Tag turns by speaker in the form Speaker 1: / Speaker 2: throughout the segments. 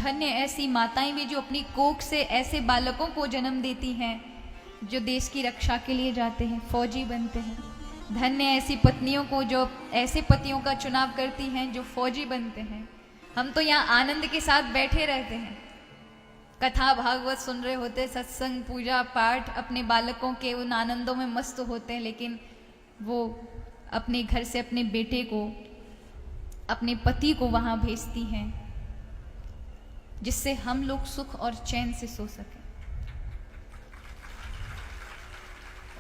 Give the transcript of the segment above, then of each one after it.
Speaker 1: धन्य ऐसी माताएं भी जो अपनी कोख से ऐसे बालकों को जन्म देती हैं जो देश की रक्षा के लिए जाते हैं, फौजी बनते हैं। धन्य ऐसी पत्नियों को जो ऐसे पतियों का चुनाव करती हैं जो फौजी बनते हैं। हम तो यहाँ आनंद के साथ बैठे रहते हैं, कथा भागवत सुन रहे होते, सत्संग पूजा पाठ, अपने बालकों के उन आनंदों में मस्त होते हैं, लेकिन वो अपने घर से अपने बेटे को, अपने पति को वहां भेजती हैं जिससे हम लोग सुख और चैन से सो सकें।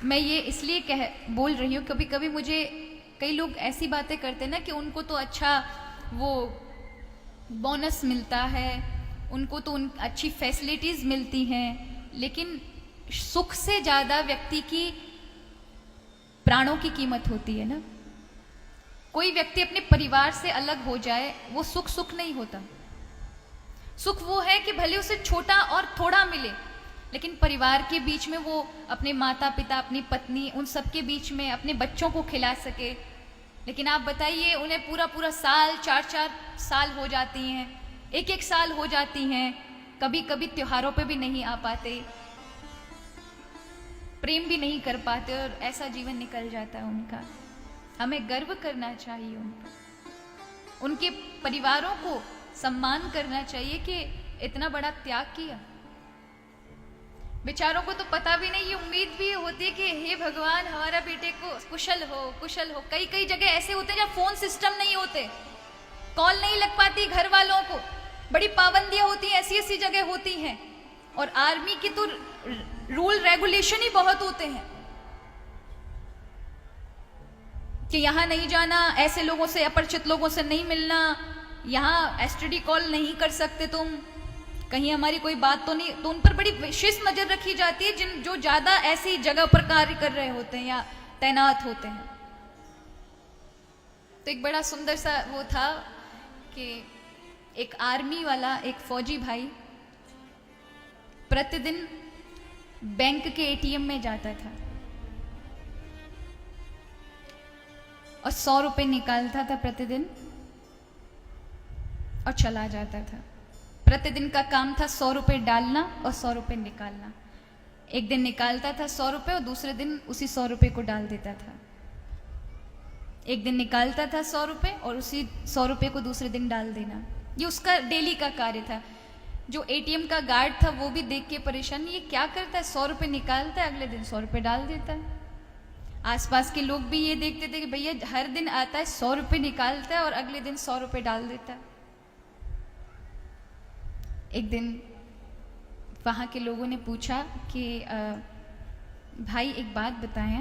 Speaker 1: मैं ये इसलिए बोल रही हूँ, कभी कभी मुझे कई लोग ऐसी बातें करते हैं ना कि उनको तो अच्छा वो बोनस मिलता है, उनको तो अच्छी फैसिलिटीज मिलती हैं, लेकिन सुख से ज्यादा व्यक्ति की प्राणों की कीमत होती है ना। कोई व्यक्ति अपने परिवार से अलग हो जाए, वो सुख नहीं होता। सुख वो है कि भले उसे छोटा और थोड़ा मिले, लेकिन परिवार के बीच में वो अपने माता पिता, अपनी पत्नी, उन सब के बीच में अपने बच्चों को खिला सके। लेकिन आप बताइए, उन्हें पूरा साल, 4 साल हो जाती हैं, 1 साल हो जाती हैं, कभी कभी त्योहारों पे भी नहीं आ पाते, प्रेम भी नहीं कर पाते, और ऐसा जीवन निकल जाता है उनका। हमें गर्व करना चाहिए उन पर, उनके परिवारों को सम्मान करना चाहिए कि इतना बड़ा त्याग किया। बेचारों को तो पता भी नहीं, ये उम्मीद भी होती है कि हे भगवान हमारा बेटे को कुशल हो। कई जगह ऐसे होते हैं जहाँ फोन सिस्टम नहीं होते, कॉल नहीं लग पाती घर वालों को, बड़ी पाबंदियां होती हैं, ऐसी जगह होती हैं। और आर्मी की तो रूल रेगुलेशन ही बहुत होते हैं कि यहाँ नहीं जाना, ऐसे लोगों से, अपरिचित लोगों से नहीं मिलना, यहाँ एसटीडी कॉल नहीं कर सकते तुम, कहीं हमारी कोई बात तो नहीं। तो उन पर बड़ी विशेष नजर रखी जाती है जो ज्यादा ऐसी जगह पर कार्य कर रहे होते हैं या तैनात होते हैं। तो एक बड़ा सुंदर सा वो था कि एक आर्मी वाला, एक फौजी भाई प्रतिदिन बैंक के एटीएम में जाता था और 100 रुपए निकालता था प्रतिदिन और चला जाता था। प्रतिदिन का काम था 100 रुपए डालना और 100 रुपए निकालना। एक दिन निकालता था 100 रुपए और दूसरे दिन उसी 100 रुपए को डाल देता था। एक दिन निकालता था 100 रुपए और उसी 100 रुपए को दूसरे दिन डाल देना। ये उसका डेली का कार्य था। जो एटीएम का गार्ड था वो भी देख के परेशान, ये क्या करता है, 100 रुपए निकालता है, अगले दिन 100 रुपए डाल देता है। आसपास के लोग भी ये देखते थे कि भैया हर दिन आता है, 100 रुपए निकालता है और अगले दिन 100 रुपए डाल देता है। एक दिन वहाँ के लोगों ने पूछा कि भाई एक बात बताएं,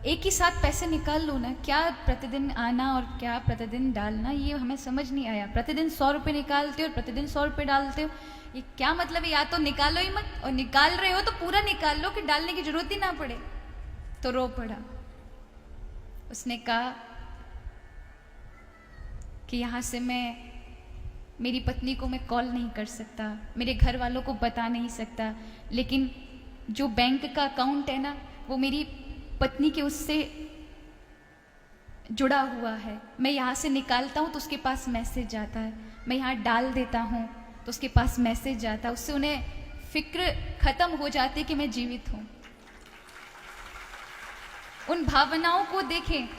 Speaker 1: एक ही साथ पैसे निकाल लो ना, क्या प्रतिदिन आना और क्या प्रतिदिन डालना, ये हमें समझ नहीं आया। प्रतिदिन 100 रुपये निकालते हो और प्रतिदिन 100 रुपये डालते हो, ये क्या मतलब है? या तो निकालो ही मत, और निकाल रहे हो तो पूरा निकाल लो कि डालने की जरूरत ही ना पड़े। तो रो पड़ा। उसने कहा कि यहाँ से मैं मेरी पत्नी को मैं कॉल नहीं कर सकता, मेरे घर वालों को बता नहीं सकता, लेकिन जो बैंक का अकाउंट है ना वो मेरी पत्नी के उससे जुड़ा हुआ है। मैं यहाँ से निकालता हूँ तो उसके पास मैसेज जाता है, मैं यहाँ डाल देता हूँ तो उसके पास मैसेज जाता है। उससे उन्हें फिक्र खत्म हो जाती है कि मैं जीवित हूँ। उन भावनाओं को देखें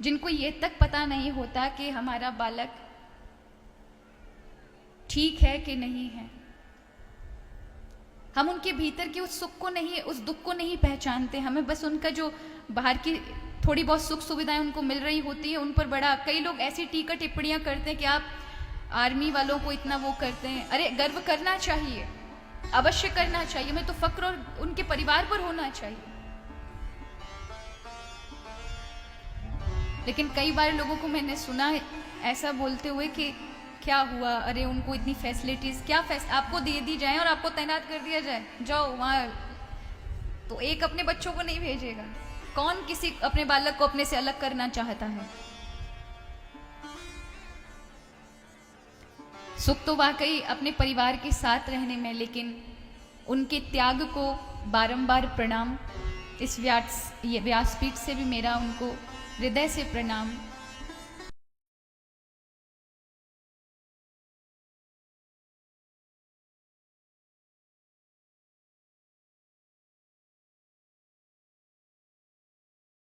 Speaker 1: जिनको ये तक पता नहीं होता कि हमारा बालक ठीक है कि नहीं है। हम उनके भीतर की उस सुख को नहीं, उस दुख को नहीं पहचानते। हमें बस उनका जो बाहर की थोड़ी बहुत सुख सुविधाएं उनको मिल रही होती है, उन पर बड़ा, कई लोग ऐसी टीका टिप्पणियां करते हैं कि आप आर्मी वालों को इतना वो करते हैं। अरे गर्व करना चाहिए, अवश्य करना चाहिए, मैं तो फक्र और उनके परिवार पर होना चाहिए। लेकिन कई बार लोगों को मैंने सुना ऐसा बोलते हुए कि क्या हुआ, अरे उनको इतनी फैसिलिटीज, क्या आपको दे दी जाए और आपको तैनात कर दिया जाए, जाओ वहां, तो एक अपने बच्चों को नहीं भेजेगा। कौन किसी अपने बालक को अपने से अलग करना चाहता है? सुख तो वाकई अपने परिवार के साथ रहने में, लेकिन उनके त्याग को बारंबार प्रणाम। इस व्यासपीठ से भी मेरा उनको हृदय से प्रणाम।